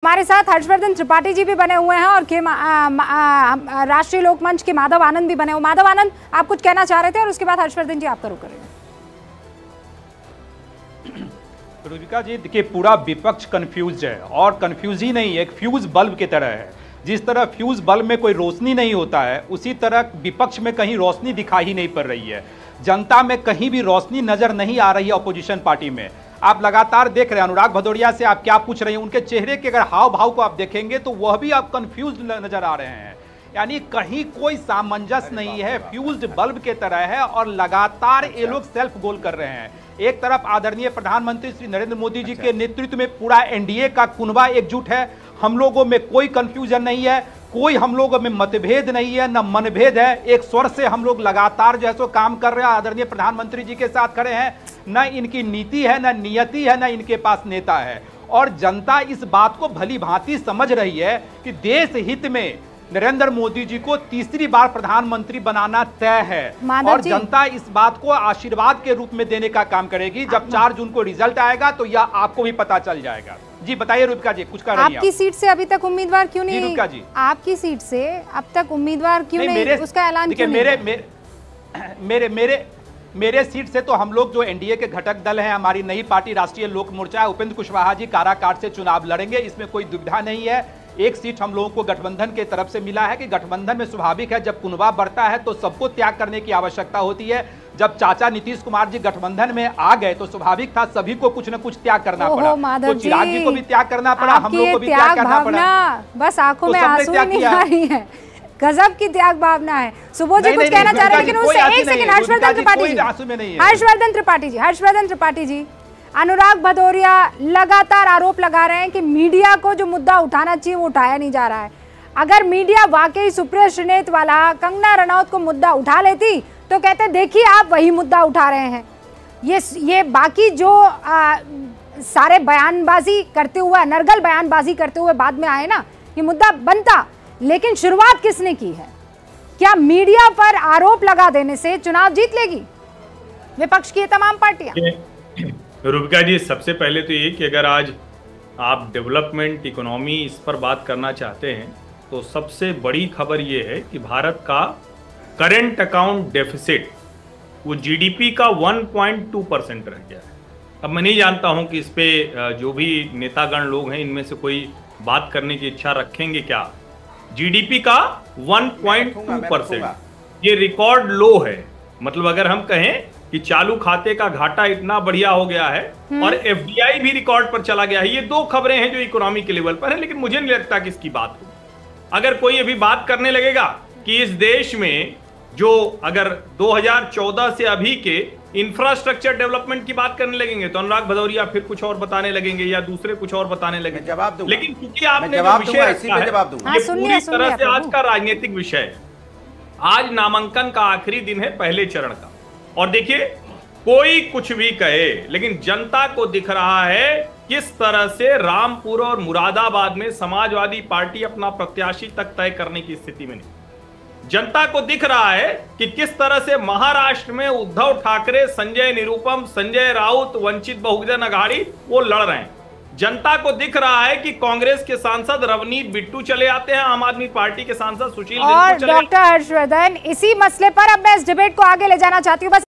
हमारे साथ हर्षवर्धन त्रिपाठी जी भी बने हुए हैं और राष्ट्रीय लोकमंच के माधव आनंद भी बने हुए। माधव आनंद, आप कुछ कहना चाह रहे थे और उसके बाद हर्षवर्धन जी आपका रुख करेंगे। रुचिका जी, देखिए पूरा विपक्ष कंफ्यूज है और कंफ्यूज ही नहीं, एक फ्यूज बल्ब की तरह है। जिस तरह फ्यूज बल्ब में कोई रोशनी नहीं होता है, उसी तरह विपक्ष में कहीं रोशनी दिखाई नहीं पड़ रही है। जनता में कहीं भी रोशनी नजर नहीं आ रही है। अपोजिशन पार्टी में आप लगातार देख रहे हैं, अनुराग भदौरिया से आप क्या पूछ रहे हैं, उनके चेहरे के अगर हाव भाव को आप देखेंगे तो वह भी आप कंफ्यूज नजर आ रहे हैं। यानी कहीं कोई सामंजस्य नहीं है, फ्यूज्ड बल्ब के तरह है और लगातार ये लोग सेल्फ गोल कर रहे हैं। एक तरफ आदरणीय प्रधानमंत्री श्री नरेंद्र मोदी जी के नेतृत्व में पूरा एनडीए का कुनबा एकजुट है। हम लोगों में कोई कंफ्यूजन नहीं है, कोई हम लोगों में मतभेद नहीं है, न मनभेद है। एक स्वर से हम लोग लगातार जो है सो काम कर रहे हैं, आदरणीय प्रधानमंत्री जी के साथ खड़े हैं। न इनकी नीति है, न नियति है, न इनके पास नेता है। और जनता इस बात को भली भांति समझ रही है कि देश हित में नरेंद्र मोदी जी को तीसरी बार प्रधानमंत्री बनाना तय है और जनता इस बात को आशीर्वाद के रूप में देने का काम करेगी। जब 4 जून को रिजल्ट आएगा तो यह आपको भी पता चल जाएगा। जी बताइए रुचिका जी, कुछ कर रही हैं आपकी सीट से अभी तक उम्मीदवार क्यों नहीं? रुचिका जी, आपकी सीट से अब तक उम्मीदवार क्यों नहीं? उसका ऐलान क्यों नहीं? मेरे सीट से तो हम लोग जो एनडीए के घटक दल हैं, हमारी नई पार्टी राष्ट्रीय लोक मोर्चा, उपेंद्र कुशवाहा जी काराकाट से चुनाव लड़ेंगे, इसमें कोई दुविधा नहीं है। एक सीट हम लोगों को गठबंधन के तरफ से मिला है कि गठबंधन में स्वाभाविक है, जब कुनबा बढ़ता है तो सबको त्याग करने की आवश्यकता होती है। जब चाचा नीतीश कुमार जी गठबंधन में आ गए तो स्वाभाविक था सभी को कुछ न कुछ त्याग करना पड़ा। तो चिराग जी को भी त्याग करना पड़ा, हम लोग को भी त्याग करना पड़ा। बस आंखों में आंसू नहीं आ रही है, गजब की त्याग भावना है। सुबोध जी कुछ कहना चाह रहे हैं, लेकिन उससे एक सेकंड, हर्षवर्धन त्रिपाठी जी, अनुराग भदौरिया लगातार आरोप लगा रहे हैं कि मीडिया को जो मुद्दा उठाना चाहिए वो उठाया नहीं जा रहा है। अगर मीडिया वाकई सुप्रिया श्रीनेत वाला कंगना रनौत को मुद्दा उठा लेती तो कहते देखिए आप वही मुद्दा उठा रहे हैं। ये बाकी जो सारे बयानबाजी करते हुए, नरगल बयानबाजी करते हुए बाद में आए ना, ये मुद्दा बनता, लेकिन शुरुआत किसने की है? क्या मीडिया पर आरोप लगा देने से चुनाव जीत लेगी विपक्ष की तमाम पार्टियां? रुबिका जी, सबसे पहले तो ये कि अगर आज आप डेवलपमेंट, इकोनॉमी इस पर बात करना चाहते हैं तो सबसे बड़ी खबर ये है कि भारत का करेंट अकाउंट डेफिसिट वो जीडीपी का 1.2% रह गया है। अब मैं नहीं जानता हूं कि इस पे जो भी नेतागण लोग हैं इनमें से कोई बात करने की इच्छा रखेंगे क्या। जीडीपी का 1.2%, ये रिकॉर्ड लो है। मतलब अगर हम कहें कि चालू खाते का घाटा इतना बढ़िया हो गया है और एफडीआई भी रिकॉर्ड पर चला गया है, ये 2 खबरें हैं जो इकोनॉमी के लेवल पर है। लेकिन मुझे नहीं लगता कि इसकी बात हो। अगर कोई अभी बात करने लगेगा कि इस देश में जो अगर 2014 से अभी के इंफ्रास्ट्रक्चर डेवलपमेंट की बात करने लगेंगे तो अनुराग भदौरिया फिर कुछ और बताने लगेंगे या दूसरे कुछ और बताने लगेंगे। जवाब दूंगा, लेकिन क्योंकि आपने जो विषय रखा है ये पूरी तरह से आज का राजनीतिक विषय है। आज नामांकन का आखिरी दिन है पहले चरण का, और देखिए कोई कुछ भी कहे लेकिन जनता को दिख रहा है किस तरह से रामपुर और मुरादाबाद में समाजवादी पार्टी अपना प्रत्याशी तक तय करने की स्थिति में नहीं। जनता को दिख रहा है कि किस तरह से महाराष्ट्र में उद्धव ठाकरे, संजय निरुपम, संजय राउत, वंचित बहुजन अघाड़ी वो लड़ रहे हैं। जनता को दिख रहा है कि कांग्रेस के सांसद रवनीत बिट्टू चले आते हैं, आम आदमी पार्टी के सांसद सुशील और डॉक्टर हर्षवर्धन, इसी मसले पर अब मैं इस डिबेट को आगे ले जाना चाहती हूँ। बस